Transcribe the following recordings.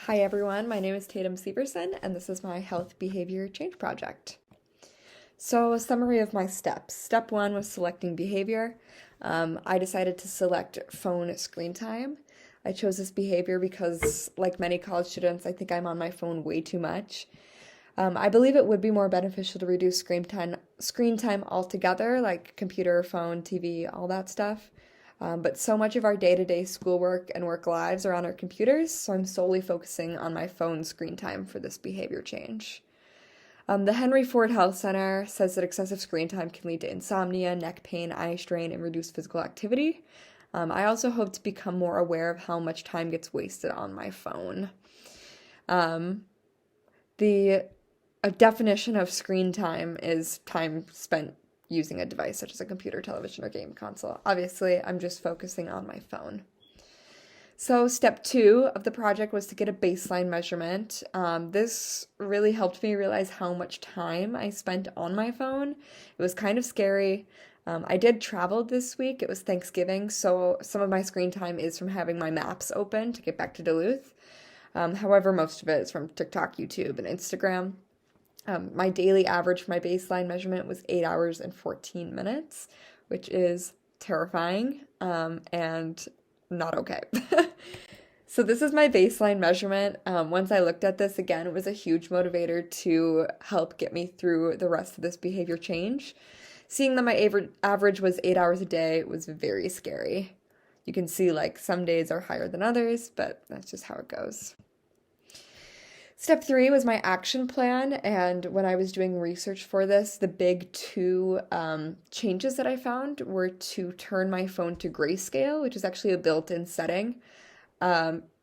Hi everyone, my name is Tatum Severson, and this is my health behavior change project. So, a summary of my steps. Step one was selecting behavior. I decided to select phone screen time. I chose this behavior because, like many college students, I think I'm on my phone way too much. I believe it would be more beneficial to reduce screen time altogether, like computer, phone, TV, all that stuff. But so much of our day-to-day schoolwork and work lives are on our computers, so I'm solely focusing on my phone screen time for this behavior change. The Henry Ford Health Center says that excessive screen time can lead to insomnia, neck pain, eye strain, and reduced physical activity. I also hope to become more aware of how much time gets wasted on my phone. Um, the a definition of screen time is time spent using a device such as a computer, television, or game console. Obviously, I'm just focusing on my phone. So, step two of the project was to get a baseline measurement. This really helped me realize how much time I spent on my phone. It was kind of scary. I did travel this week. It was Thanksgiving, so some of my screen time is from having my maps open to get back to Duluth. However, most of it is from TikTok, YouTube, and Instagram. My daily average for my baseline measurement was 8 hours and 14 minutes, which is terrifying and not okay. So, this is my baseline measurement. Once I looked at this again, it was a huge motivator to help get me through the rest of this behavior change. Seeing that my average was 8 hours a day was very scary. You can see, like, some days are higher than others, but that's just how it goes. Step three was my action plan, and when I was doing research for this, the big two changes that I found were to turn my phone to grayscale, which is actually a built-in setting.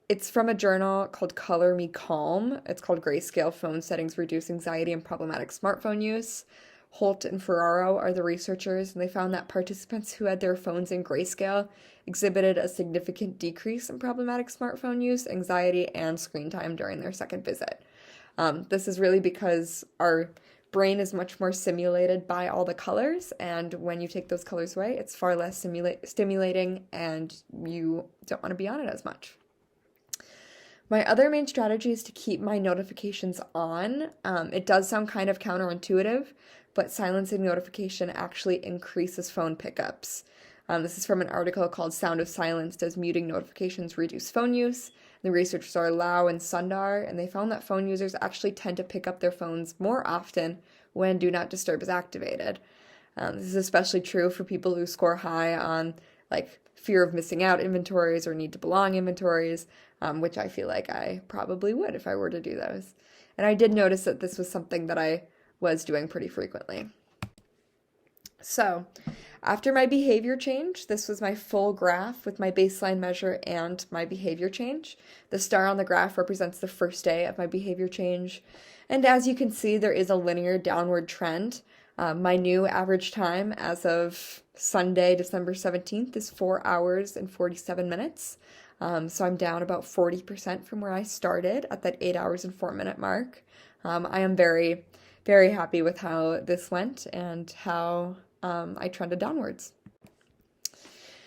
It's from a journal called Color Me Calm. It's called Grayscale Phone Settings Reduce Anxiety and Problematic Smartphone Use. Holt and Ferraro are the researchers, and they found that participants who had their phones in grayscale exhibited a significant decrease in problematic smartphone use, anxiety, and screen time during their second visit. This is really because our brain is much more stimulated by all the colors, and when you take those colors away, it's far less stimulating, and you don't want to be on it as much. My other main strategy is to keep my notifications on. It does sound kind of counterintuitive, but silencing notification actually increases phone pickups. This is from an article called Sound of Silence, Does Muting Notifications Reduce Phone Use? The researchers are Lau and Sundar, and they found that phone users actually tend to pick up their phones more often when Do Not Disturb is activated. This is especially true for people who score high on like fear of missing out inventories or need to belong inventories, which I feel like I probably would if I were to do those. And I did notice that this was something that I was doing pretty frequently. So, after my behavior change, this was my full graph with my baseline measure and my behavior change. The star on the graph represents the first day of my behavior change. And as you can see, there is a linear downward trend. My new average time as of Sunday, December 17th is 4 hours and 47 minutes. So I'm down about 40% from where I started at that 8 hours and 4 minute mark. I am very, very happy with how this went and how I trended downwards.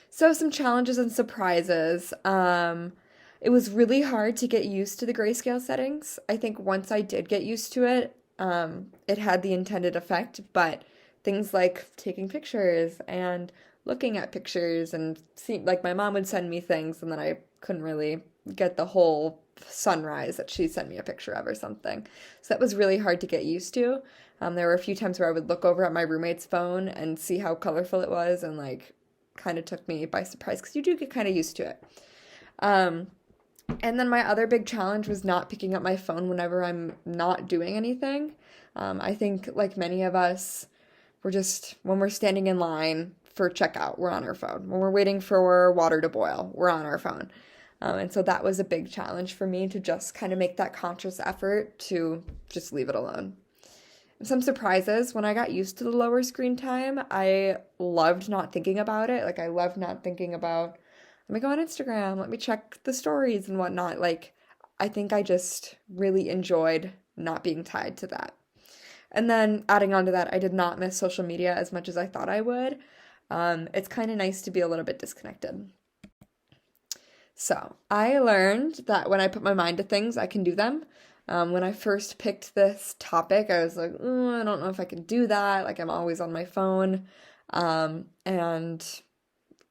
So, some challenges and surprises. It was really hard to get used to the grayscale settings. I think once I did get used to it, it had the intended effect, but things like taking pictures and looking at pictures and see, like my mom would send me things and then I couldn't really get the whole sunrise that she sent me a picture of or something. So that was really hard to get used to. There were a few times where I would look over at my roommate's phone and see how colorful it was and like kind of took me by surprise because you do get kind of used to it. And then my other big challenge was not picking up my phone whenever I'm not doing anything. I think, like many of us, when we're standing in line for checkout, we're on our phone. When we're waiting for water to boil, we're on our phone. And so that was a big challenge for me to just kind of make that conscious effort to just leave it alone. Some surprises when I got used to the lower screen time, I loved not thinking about it. Like, I loved not thinking about, let me go on Instagram, let me check the stories and whatnot. Like, I think I just really enjoyed not being tied to that. And then adding on to that, I did not miss social media as much as I thought I would. It's kind of nice to be a little bit disconnected. So I learned that when I put my mind to things, I can do them. When I first picked this topic, I was like, I don't know if I can do that. Like, I'm always on my phone. And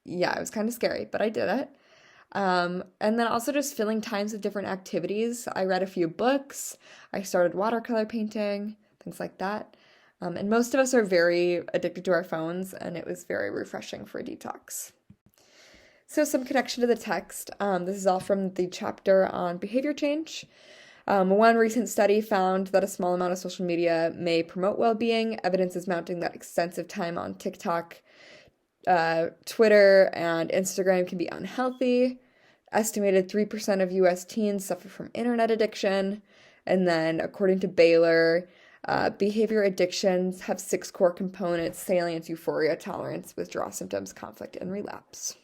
yeah, it was kind of scary, but I did it. And then also just filling times with different activities. I read a few books. I started watercolor painting, things like that. And most of us are very addicted to our phones, and it was very refreshing for a detox. So, some connection to the text. This is all from the chapter on behavior change. One recent study found that a small amount of social media may promote well being. Evidence is mounting that extensive time on TikTok, Twitter, and Instagram can be unhealthy. Estimated 3% of US teens suffer from internet addiction. And then, according to Baylor, behavior addictions have 6 core components: salience, euphoria, tolerance, withdrawal symptoms, conflict, and relapse.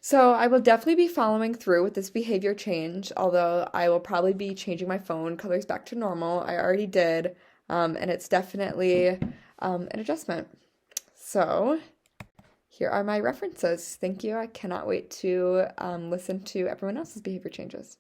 So I will definitely be following through with this behavior change, although I will probably be changing my phone colors back to normal. I already did, and it's definitely an adjustment. So here are my references. Thank you. I cannot wait to listen to everyone else's behavior changes.